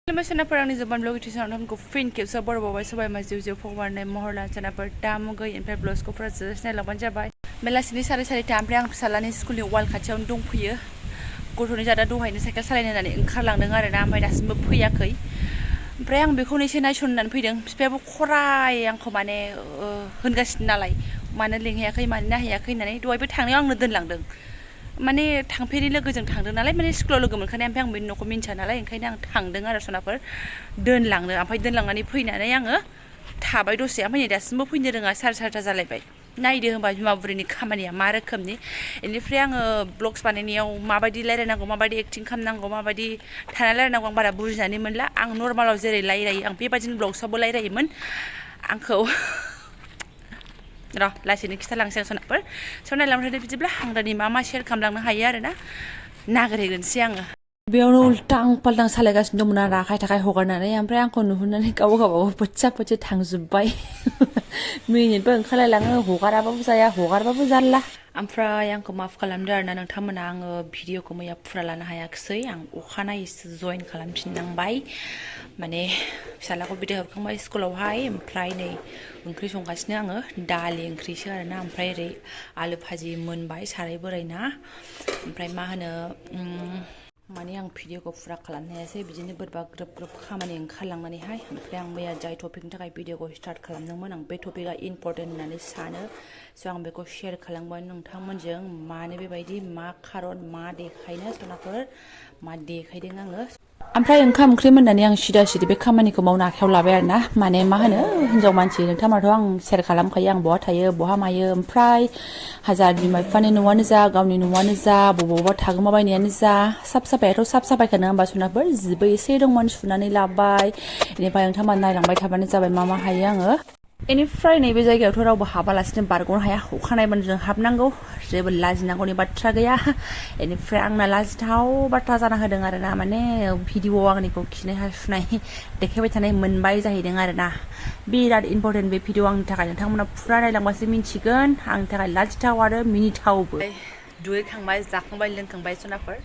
Lumasanapur ang Jobanivlog ito sa ko fin kip sa borobaway sabay masjiw pokbar na mohorla sanapur damugay in blogs ko para na laban jabay melasini sari-sari tampre ang salani school ni wal khachaw dंफैयो गथ'नि जादा दहायनो cycle सालायनानै ओंखारलांदों आरो ना ओमफ्राय दासिमबो फैयाखै ओमफ्राय आं बेखौनो एसे नायसननानै फैदों बिफायाबो खराय आंखौ माने होनगासिनो नालाय मानो लिंहैयाखै मानो नाहैयाखै होननानै दहायबो थांनायाव आंनो दोनलांदों माने थांफेरि लोगोजों थांदों नालाय माने स्कुलाव लोगो मोनखानाय ओमफ्राय आं बेनि न'खौ मिन्थिया नालाय ओंखायनो आं थांदों आरो सनाफोर दोनलांनो ओमफ्राय दोनलांनानै फैनानै आङो थाबाय दसे ओमफ्राय नै दासिमबो फैनो रोङा 4:30 जालायबाय नायदो होनबा बिमा बुरैनि खामानिया मा रोखोमनि बेनिफ्राय आङो ब्लग्स बानायनायाव माबायदि रायलायनांगौ माबायदि एक्टिं खालामनांगौ माबायदि थाना रायलायनांगौ आं बारा बुजिनानै मोनला आं नर्मालाव जेरै रायलायो आं बेबायदिनो ब्लग्सआवबो रायलायोमोन आंखौ र' लासैनो खिथालांसै आं सनाफोर नायलांबाथाय बिदिब्ला आं दानि मा शेयार खालामलांनो हायो आरोना नागिरहैग्रोनोसै आङो बेयावनो उल्टां पाल्टां सालायगासिनो दंमोन आरो आखाइ थाखाइ हगारनानै ओमफ्राय आंखौ नुहुरनानै गावबागाव फोच्चा थांजोब्बाय मिनिनोबो ओंखारलायलाङो हगाराबाबो जाया हगारबाबो जारला ओमफ्राय आंखौ माफ खालामदो आरोना नोंथांमोना आङो भिडिअखौ मैया फुरा लानो हायाखिसै आं अखानायैसो जइन खालामफिननांबाय माने फिसालाखौ बिदाय हरखांबाय स्कुलावहाय ओमफ्राय नै ओंख्रि संगासिनो आङो दालि ओंख्रिसो आरोना ओमफ्राय ओरै आलु भाजि मोनबाय साराय बोरायना ओमफ्राय मा होनो माने आं भिडिअखौ फुरा खालामनो हायासै बिदिनो बोरैबा ग्रोब खामानि ओंखारलांनानैहाय ओमफ्राय आं मैया जाय टपिकनि थाखाय भिडिअखौ स्टार्ट खालामदोंमोन आं बे टपिकआ इम्परटेन्ट होननानै सानो स' आं बेखौ शेयार खालामबाय नोंथांमोनजों मानो बेबायदि मा खारन मा देखायनो सनाफोर मा देखायदों आङो ओमफ्राय ओंखाम ओंख्रि मोननानै आं सिदा बे खामानिखौ मावनो आखायाव लाबाय आरोना माने मा होनो हिन्जाव मानसि नोंथांमोनाथ' आं शेयार खालामखायो आं बहा थायो बहा मायो ओमफ्राय हाजार बिमा बिफानि न'आनो जा गावनि न'आनो जा बबावबा थागोमाबायनायानो जा साफ साफायाथ' साफ साफायखानो होमबा सनाफोर जिबो एसे दंमोन सुनानै लाबाय बेनिफ्राय नोंथांमोना नायलांबाय थाबानो जाबाय मा हायो आङो बेनिफ्राय नैबे जायगायावथ' रावबो हाबालासिनो बारग'नो हाया अखानायबानो जों हाबनांगौ जेबो लाजिनांगौनि बाथ्रा गैया बेनिफ्राय आंना लाजिथाव बाथ्रा जाना होदों आरोना माने भिडिअआव आंनिखौ खिनाय हासुनाय देखायबाय थानाय मोनबाय जाहैदों आरोना बिराद इम्परटेन्ट बे भिडिअ आंनि थाखाय नोंथांमोना फुरा नायलांबासो मिन्थिगोन आंनि थाखाय लाजिथाव आरो मिनिथावबो दुगैखांबाय जाखांबाय लोंखांबाय सनाफोर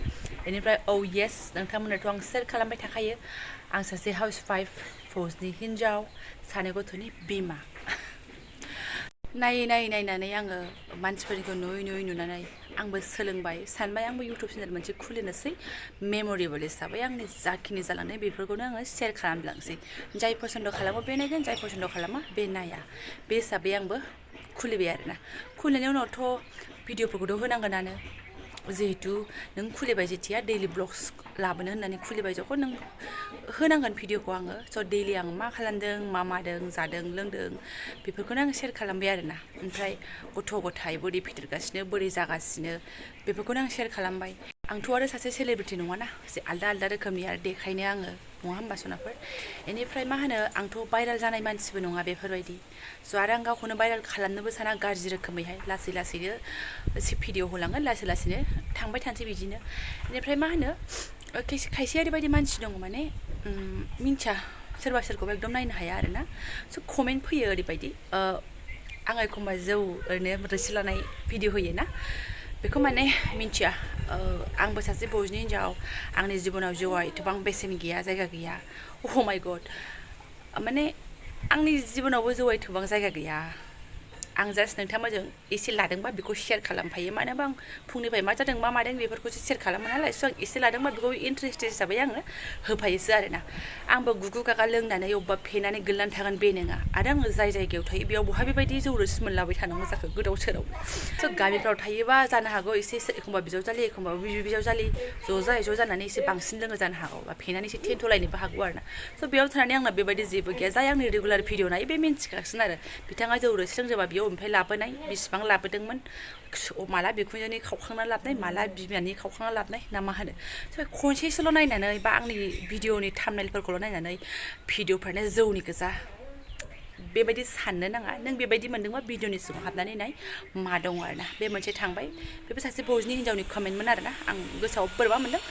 बेनिफ्राय औ येस नोंथांमोनाथ' आं शेयार खालामबाय थाखायो आं सासे हाउसवाइफ फौजनि हिन्जाव सानै गथ'नि बिमा नायनानै आङो मानसिफोरनिखौ नुनानै आंबो सोलोंबाय सानबाय आंबो इउटुब चेनेल मोनसे खुलिनोसै मेम'रेबल हिसाबै आंनि जाखिनि जालांनाय बेफोरखौनो आङो शेयार खालामलांसै जाय पसन्द खालामो बे नायगोन जाय पसन्द खालामा बे नाया बे हिसाबै आंबो खुलिबाय आरोना खुलिनायनि उनावथ' भिडिअफोरखौथ' होनांगोनानो जिहेतु नों खुलिबाय जेथिया दैलि ब्लग्स लाबोनो होननानै खुलिबाय जखौ नों होनांगोन भिडिअखौ आङो स' दैलि आं मा खालामदों मा मादों जादों लोंदों बेफोरखौनो आं शेयार खालामबाय आरोना ओमफ्राय गथ' गथाय बोरै फेदेरगासिनो बोरै जागासिनो बेफोरखौनो आं शेयार खालामबाय आंथ' आरो सासे सेलेब्रिटि नङाना जे आलदा रोखोमनि आरो देखायनो आङो नङा होमबा सनाफोर बेनिफ्राय मा होनो आंथ' भाइरेल जानाय मानसिबो नङा बेफोरबायदि स' आरो आं गावखौनो भाइरेल खालामनोबो साना गाज्रि रोखोमैहाय लासैनो भिडिअ होलांगोन लासैनो थांबाय थानोसै बिदिनो बेनिफ्राय मा होनो खायसे ओरैबायदि मानसि दङ माने मिन्थिया सोरबा सोरखौबा एकदम नायनो हाया आरोना स' कमेन्ट फैयो ओरैबायदि आं एखमबा जौ ओरैनो रोसि लानाय भिडिअ होयो ना बेखौ माने मिन्थिया आंबो सासे फौजनि हिन्जाव आंनि जिबनाव जौआ एथबां बेसेन गैया जायगा गैया अ माय गड माने आंनि जिबनावबो जौआ एथबां जायगा गैया आं जास्ट नोंथांमोनजों एसे लादोंबा बेखौ शेयार खालामफायो मानो होनबा आं फुंनिफ्राय मा जादों मा मादों बेफोरखौसो शेयार खालामो नालाय स' आं एसे लादोंबा बेखौ इन्टारेस्ट हिसाबै आङो होफायोसो आरोना आंबो गुगु गागा लोंनानै अबेबा फेनानै गोलैनानै थागोन बे नङा आरो आङो जाय जायगायाव थायो बेयाव बहा बेबायदि जौ रोसि मोनलाबाय थानांगौ जाखो गोदाव सोराव स' गामिफ्राव थायोबा जानो हागौ एसे एखमबा बिजावजालि एखमबा बिजावजालि ज' जानानै एसे बांसिन लोङो जानो हागौ बा फेनानै एसे टेन्टलायनोबो हागौ आरोना स' बेयाव थानानै आंना बेबायदि जेबो गैया जाय आंनि रेगुलार भिडिअ नायो बे मिन्थिखासिन आरो बिथाङा जौ रोसि लोंजोबा बेयाव ओमफ्राय लाबोनाय बेसेबां लाबोदोंमोन माला बिखुनजोनि खावखांना लाबोनाय माला बिमानि खावखांना लाबोनाय ना मा होनो खनसेसोल' नायनानै बा आंनि भिडिअनि थाम्बनेइलफोरखौल' नायनानै भिडिअफ्रानो जौनि गोजा बेबायदि साननो नाङा नों बेबायदि मोनदोंबा भिडिअनि सिङाव हाबनानै नाय मा दङ आरोना बे मोनसे थांबाय बेबो सासे फौजनि हिन्जावनि कमेन्टमोन आरोना आं गोसोआव बोरैबा मोनदों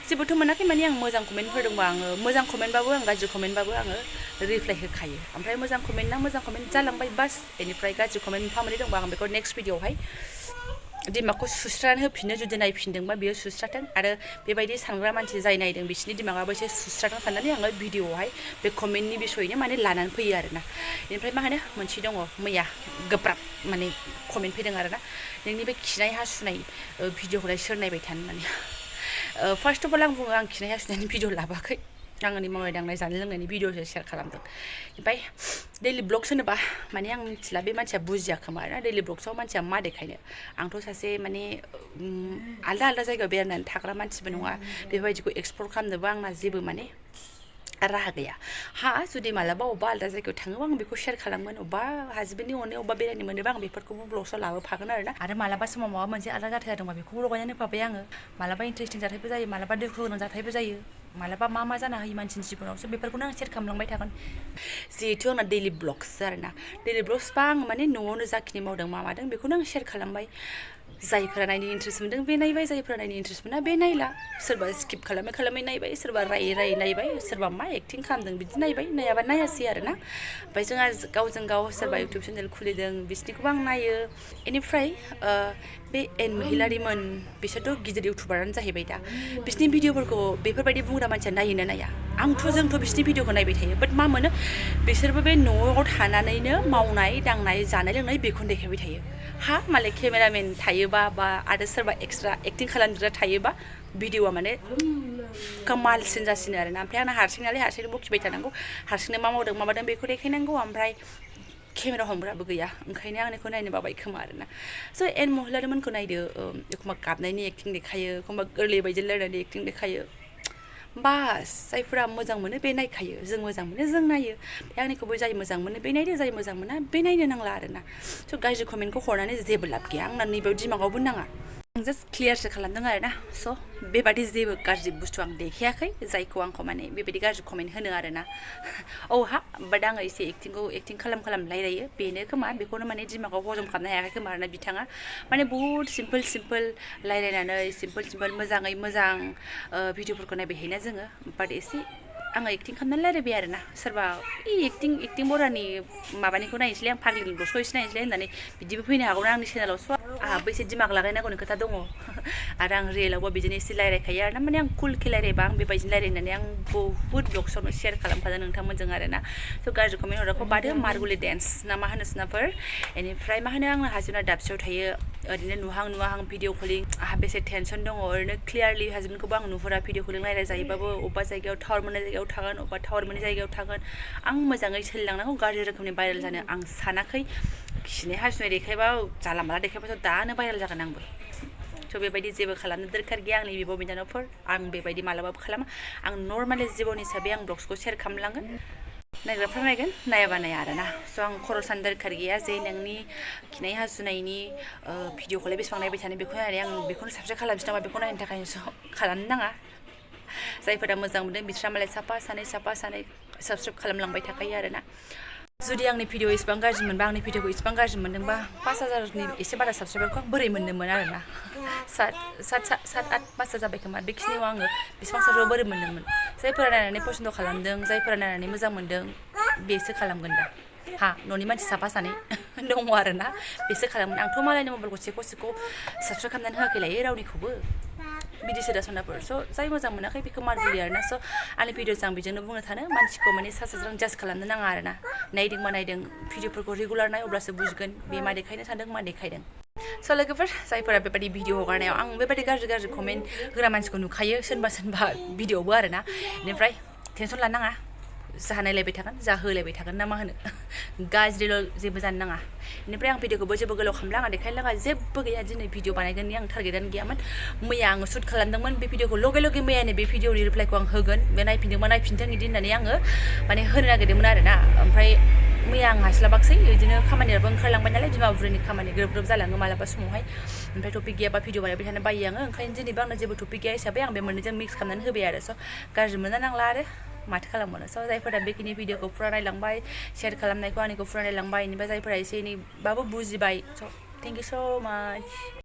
जेबोथ' मोनाखै माने आं मोजां कमेन्टफोर दंबा आङो मोजां कमेन्टबाबो आं गाज्रि कमेन्टबाबो आङो रिप्लाइ होखायो ओमफ्राय मोजां कमेन्ट जालांबाय बास बेनिफ्राय गाज्रि कमेन्ट मोनफा मोननै दंबा आं बेखौ नेक्स्ट भिडिअआवहाय दिमागखौ सुस्रानानै होफिनो जुदि नायफिनदोंबा बियो सुस्राथों आरो बेबायदि सानग्रा मानसि जाय नायदों बिसोरनि दिमागाबो एसे सुस्राथों साननानै आङो भिडिअआवहाय बे कमेन्टनि बिसयैनो माने लानानै फैयो आरोना बेनिफ्राय मा होनो मोनसे दङ मैया गोब्राब माने कमेन्ट फैदों आरोना नोंनि बे खिनाय हासुनाय भिडिअखौलाय सोर नायबाय थानो माने फार्स्ट अफ अल आं बुङो आं खिनाय हासुनायनि भिडिअ लाबोआखै आं आंनि मावनाय दांनाय जानाय लोंनायनि भिडिअसो शेयार खालामदों ओमफ्राय दैलि ब्लग्स होनोबा माने आं मिथिला बे मानसिया बुजिया खोमा आरोना दैलि ब्लग्सआव मानसिया मा देखायनो आंथ' सासे माने आलदा आलदा जायगायाव बेरायनानै थाग्रा मानसिबो नङा बेबायदिखौ एक्सप्लर खालामनोबो आंना जेबो माने राहा गैया हा जुदि मालाबा अबेबा आलदा जायगायाव थाङोबा आं बेखौ शेयार खालामगोन अबेबा हाजबेन्डनि अननायाव अबेबा बेरायनो मोनोबा आं बेफोरखौबो ब्लग्सआव लाबोफागोन आरो मालाबा समाव माबा मोनसे आलदा जाथाय जादोंबा बेखौबो लगायनानै होफाबाय आङो मालाबा इन्टारेस्टिं जाथायबो जायो मालाबा दुखु गोनां जाथायबो जायो मालाबा मा जानो हायो मानसिनि जिबनावसो बेफोरखौनो आं शेयार खालामलांबाय थागोन जिहेथु आंना दैलि ब्लग्स आरोना दैलि ब्लग्सबा आं माने न'आवनो जाखिनि मावदों मा मादों बेखौनो आं शेयार खालामबाय जायफोरा नायनो इन्ट्रेस्ट मोनदों बे नायबाय जायफोरा नायनो इन्ट्रेस्ट मोना बे नायला सोरबा स्किप खालामै नायबाय सोरबा रायै नायबाय सोरबा मा एक्टिं खालामदों बिदि नायबाय नायाबा नायासै आरोना ओमफ्राय जोंहा गावजों गाव सोरबा इउटुब चेनेल खुलिदों बिसोरनिखौबो आं नायो बेनिफ्राय बे एन महिलारिमोन बिसोरथ' गिदिर इउटुबारानो जाहैबाय दा बिसोरनि भिडिअफोरखौ बेफोरबायदि बुंग्रा मानसिया नायोना नाया जोंथ' बिसोरनि भिडिअखौ नायबाय थायो बाट मा मोनो बिसोरबो बे न'आव थानानैनो मावनाय दांनाय जानाय लोंनाय बेखौनो देखायबाय थायो हा मालाय केमेरामेन थायोबा बा आरो सोरबा एक्सट्रा एक्टिं खालामग्रा थायोबा भिडिअआ माने कामालसिन जासिनो आरोना ओमफ्राय आंना हारसिंनालाय हारसिंनो बखिबाय थानांगौ हारसिंनो मा मावदों मा मादों बेखौ देखायनांगौ ओमफ्राय केमेरा हमग्राबो गैया ओंखायनो आंनिखौ नायनो बाबाय खोमा आरोना स' एन महिलारिमोनखौ नायदो एखमबा गाबनायनि एक्टिं देखायो एखमबा गोरलै बायदि रायलायनायनि एक्टिं देखायो बास जायफोरा मोजां मोनो बे नायखायो जों मोजां मोनो जों नायो आंनिखौबो जाय मोजां मोनो बे नायदो जाय मोजां मोना बे नायनो नांला आरोना स' गाज्रि कमेन्टखौ हरनानै जेबो लाब गैया आंना नैबेयाव दिमागावबो नाङा आं जास्ट क्लियारसो खालामदों आरोना स' बेबादि जेबो गाज्रि बुस्थु आं देखायाखै जायखौ आंखौ माने बेबायदि गाज्रि कमेन्ट होनो आरोना हा बाट आङो एसे एक्टिं खालाम रायलायो बेनो खोमा बेखौनो माने दिमागाव हजम खालामनो हायाखै खोमा आरोना बिथाङा माने बुहुत सिम्पोल रायलायनानै सिम्पोल मोजाङै मोजां भिडिअफोरखौ नायबाय थायोना जोङो बाट एसे आङो एक्टिं खालामनानै रायलायबाय आरोना सोरबा एक्टिं बरानि माबानिखौ नायनोसैलाय आं फाग्लिनि ब्लग्सखौ एसे नायनोसैलाय होननानै बिदिबो फैनो हागौना आंनि चेनेलाव स' आंहाबो एसे दिमाग लागायनांगौनि खोथा दङ आरो आं रियेलावबो बिदिनो एसे रायलायखायो आरोना माने आं कुलके रायलायबा आं बेबायदिनो रायलायनानै आं बुहुत ब्लग्सआवनो शेयार खालामखादों नोंथांमोनजों आरोना स' गाज्रि कमेन्ट हरनायखौ बादो मारगुलि डेन्स ना मा होनो सोनाफोर बेनिफ्राय मा होनो आंना हासबेन्डआ दाबसेयाव थायो ओरैनो नुहां भिडिअ कलिं आंहा बेसे टेनसन दङ ओरैनो क्लियारलि हासबेन्डखौबो आं नुहुरा भिडिअ कलिं रायलायजायोबाबो अबेबा जायगायाव टावार मोननाय जायगायाव थागोन अबेबा टावार मोननाय जायगायाव थागोन आं मोजाङै सोलिलांनांगौ गाज्रि रोखोमनि भाइरेल जानो आं सानाखै खिनाय हासुनाय देखायबा जाला माला देखायबाथ' दानो भाइरेल जागोन आंबो स' बेबायदि जेबो खालामनो दरखार गैया आंनि बिब' बिनानावफोर आं बेबायदि मालाबाबो खालामा आं नर्मालि जिबन हिसाबै आं ब्लग्सखौ शेयार खालामलांगोन नायग्राफ्रा नायगोन नायाबा नाया आरोना स' आं खर' सानो दरखार गैया जे नोंनि खिनाय हासुनायनि भिडिअखौलाय बेसेबां नायबाय थानो बेखौ नायनानै आं बेखौनो साबसक्राइब खालामनोसै नामा बेखौ नायनो थाखाय खालामनो नाङा जायफोरा मोजां मोनदों बिस्रा मालाय साफा सानै साबसक्राइब खालामलांबाय थाखायो आरोना जुदि आंनि भिडिअ इसेबां गाज्रि मोनबा आंनि भिडिअखौ इसेबां गाज्रि मोनदोंबा 5,000नि एसे बारा साबसक्राइबारखौ आं बोरै मोनदोंमोन आरोना 7-8 माससो जाबाय खोमा बेखिनियाव आङो बेसेबां साबसक्राइबार बोरै मोनदोंमोन जायफोरा नायनानै पसन्द खालामदों जायफोरा नायनानै मोजां मोनदों बेसो खालामगोन दा न'नि मानसि साफा सानै दङ आरोना बेसो खालामगोन आंथ' मालायनि मबाइलखौ सेख' साबसक्राइब खालामनानै होआखै लायो रावनिखौबो बिदिसो दा सनाफोर स' जाय मोजां मोनाखै बेखौ मारगुलि आरोना स' आंनि भिडिअ'जों आं बेजोंनो बुंनो सानो मानसिखौ माने साजाजों जाज खालामनो नाङा आरोना नायदोंबा नायदों भिडिअफोरखौ रेगुलार नाय अब्लासो बुजिगोन बे मा देखायनो सानदों मा देखायदों स' लोगोफोर जायफोरा बेबायदि भिडिअ हगारनायाव आं बेबायदि गाज्रि कमेन्ट होग्रा मानसिखौ नुखायो सोरबा भिडिअ'बो आरोना बेनिफ्राय टेनसन लानो नाङा जा नायलायबाय थागोन जा होलायबाय थागोन ना मा होनो गाज्रिल' जेबो जानो नाङा बेनिफ्राय आं भिडिअखौबो जेबो गोलाव खालामला आं देखायनो लागा जेबो गैया दिनै भिडिअ बानायगोननि आं टारगेटआनो गैयामोन मैया आङो शुट खालामदोंमोन बे भिडिअखौ लगे मैयानो बे भिडिअनि रिप्लाइखौ आं होगोन बे नायफिनदोंबा नायफिनथों बिदि होननानै आङो माने होनो नागिरदोंमोन आरोना ओमफ्राय मैया आं हास्लाबाखसै बिदिनो खामानियाबो ओंखारलांबाय नालाय बिमा बुरैनि खामानि ग्रोब जालाङो मालाबा समावहाय ओमफ्राय टपिक गैयाबा भिडिअ बानायबाय थानो बायो आङो ओंखायनो दिनैबो आंना जेबो टपिक गैया हिसाबै आं बे मोननैजों मिक्स खालामनानै होबाय आरो स' गाज्रि मोननो नांला आरो माथो खालामबावनो स' जायफोरा बेखिनि भिडिअखौ फुरा नायलांबाय शेयार खालामनायखौ आंनिखौ फुरा नायलांबाय बेनिफ्राय जायफोरा एसे एनैबाबो बुजिबाय स' थेंक इउ स' माच